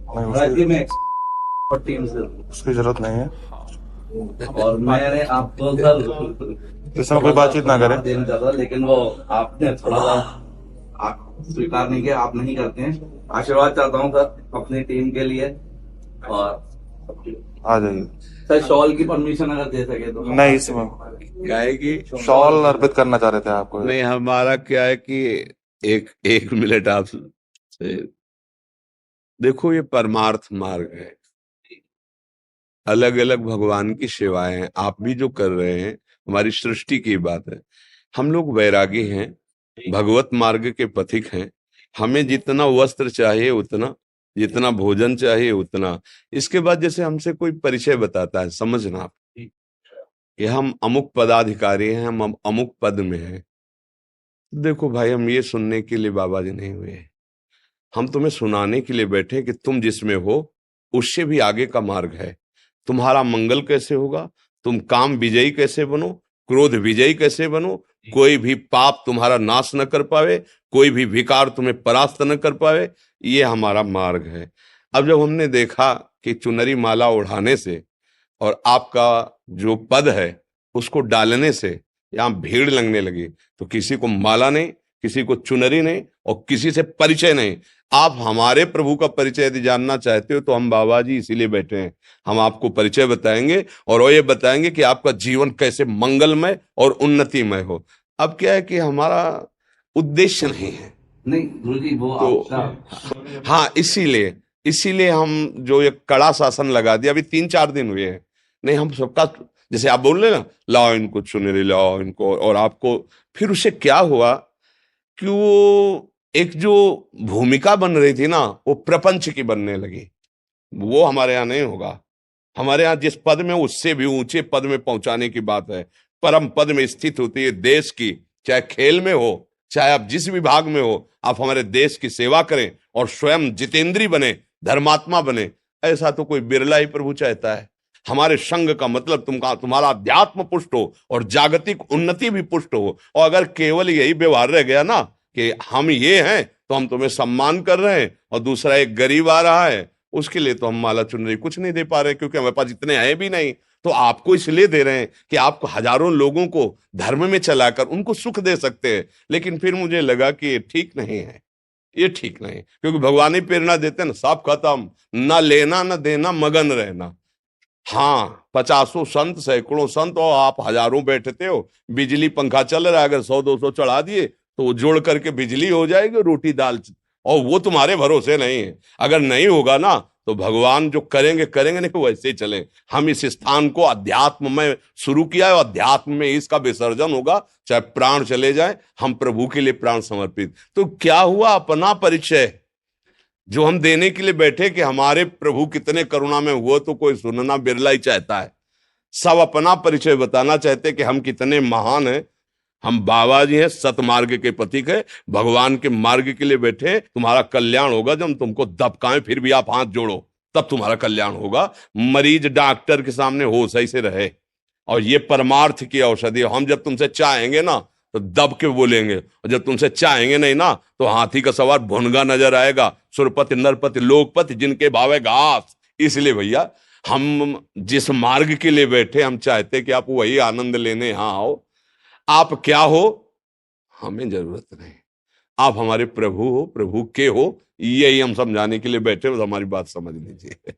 नहीं, में और टीम से उसकी जरूरत नहीं है। और मैंने आपको सर इसमें कोई बातचीत ना करे। देना चाहता, लेकिन वो आपने थोड़ा सा आप स्वीकार नहीं किया, आप नहीं करते हैं। आशीर्वाद चाहता हूँ सर अपनी टीम के लिए। और आ जाइए। सर शॉल की परमिशन अगर दे सके तो। नहीं, इसमें क्या है कि शॉल अर्पित करना चाह रहे थे आपको। नहीं, हमारा क्या है कि एक एक मिनट आप से देखो, ये परमार्थ मार्ग है, अलग अलग भगवान की सेवाएं हैं। आप भी जो कर रहे हैं हमारी सृष्टि की बात है। हम लोग वैरागी हैं, भगवत मार्ग के पथिक हैं। हमें जितना वस्त्र चाहिए उतना, जितना भोजन चाहिए उतना। इसके बाद जैसे हमसे कोई परिचय बताता है, समझना आप कि हम अमुक पदाधिकारी हैं, हम अमुक पद में हैं। देखो भाई, हम ये सुनने के लिए बाबा जी नहीं हुए, हम तुम्हें सुनाने के लिए बैठे कि तुम जिसमें हो उससे भी आगे का मार्ग है। तुम्हारा मंगल कैसे होगा, तुम काम विजयी कैसे बनो, क्रोध विजयी कैसे बनो, कोई भी पाप तुम्हारा नाश न कर पावे, कोई भी विकार तुम्हें परास्त न कर पावे, ये हमारा मार्ग है। अब जब हमने देखा कि चुनरी माला ओढ़ाने से और आपका जो पद है उसको डालने से यहाँ भीड़ लगने लगी, तो किसी को माला नहीं, किसी को चुनरी नहीं और किसी से परिचय नहीं। आप हमारे प्रभु का परिचय यदि जानना चाहते हो तो हम बाबा जी इसीलिए बैठे हैं। हम आपको परिचय बताएंगे और वो ये बताएंगे कि आपका जीवन कैसे मंगलमय और उन्नतिमय हो। अब क्या है कि हमारा उद्देश्य नहीं है, नहीं गुरु जी वो तो आपका हाँ, इसीलिए इसीलिए हम जो ये कड़ा शासन लगा दिया, अभी 3-4 दिन हुए हैं। नहीं, हम सबका जैसे आप बोल रहे ना, लाओ इनको चुनरी, लाओ इनको, और आपको फिर उससे क्या हुआ कि वो एक जो भूमिका बन रही थी ना, वो प्रपंच की बनने लगी। वो हमारे यहाँ नहीं होगा। हमारे यहाँ जिस पद में, उससे भी ऊंचे पद में पहुंचाने की बात है। परम पद में स्थित होती है देश की, चाहे खेल में हो, चाहे आप जिस विभाग में हो, आप हमारे देश की सेवा करें और स्वयं जितेंद्री बने, धर्मात्मा बने। ऐसा तो कोई बिरला ही प्रभु चाहता है। हमारे संघ का मतलब तुम्हारा अध्यात्म पुष्ट हो और जागतिक उन्नति भी पुष्ट हो। और अगर केवल यही व्यवहार रह गया ना कि हम ये हैं तो हम तुम्हें सम्मान कर रहे हैं, और दूसरा एक गरीब आ रहा है उसके लिए तो हम माला चुनरी कुछ नहीं दे पा रहे, क्योंकि हमारे पास इतने हैं भी नहीं। तो आपको इसलिए दे रहे हैं कि आप हजारों लोगों को धर्म में चलाकर उनको सुख दे सकते हैं। लेकिन फिर मुझे लगा कि ये ठीक नहीं है, ये ठीक नहीं, क्योंकि भगवान ही प्रेरणा देते हैं ना, सब खत्म, ना लेना ना देना, मगन रहना। हाँ, 50 संत, सैकड़ों संत और आप हजारों बैठते हो, बिजली पंखा चल रहा है, अगर 100-200 चढ़ा दिए तो वो जोड़ करके बिजली हो जाएगी, रोटी दाल, और वो तुम्हारे भरोसे नहीं है। अगर नहीं होगा ना तो भगवान जो करेंगे करेंगे, नहीं वैसे ही चले। हम इस स्थान को अध्यात्म में शुरू किया है, अध्यात्म में इसका विसर्जन होगा, चाहे प्राण चले जाए, हम प्रभु के लिए प्राण समर्पित। तो क्या हुआ, अपना परिचय जो हम देने के लिए बैठे कि हमारे प्रभु कितने करुणा में हुए, तो कोई सुनना बिरला ही चाहता है। सब अपना परिचय बताना चाहते कि हम कितने महान हैं। हम बाबा जी हैं, सतमार्ग के प्रतीक है, भगवान के मार्ग के लिए बैठे। तुम्हारा कल्याण होगा जब तुमको दबकाएं फिर भी आप हाथ जोड़ो, तब तुम्हारा कल्याण होगा। मरीज डॉक्टर के सामने होश ही से रहे, और ये परमार्थ की औषधि। हम जब तुमसे चाहेंगे ना तो दब के बोलेंगे, और जब तुमसे चाहेंगे नहीं ना तो हाथी का सवार भुनगा नजर आएगा। सुरपति नरपति लोकपति जिनके भावे घास। इसलिए भैया, हम जिस मार्ग के लिए बैठे, हम चाहते कि आप वही आनंद लेने यहाँ आओ। आप क्या हो हमें जरूरत नहीं, आप हमारे प्रभु हो, प्रभु के हो, यही हम समझाने के लिए बैठे हो। तो हमारी बात समझ लीजिए।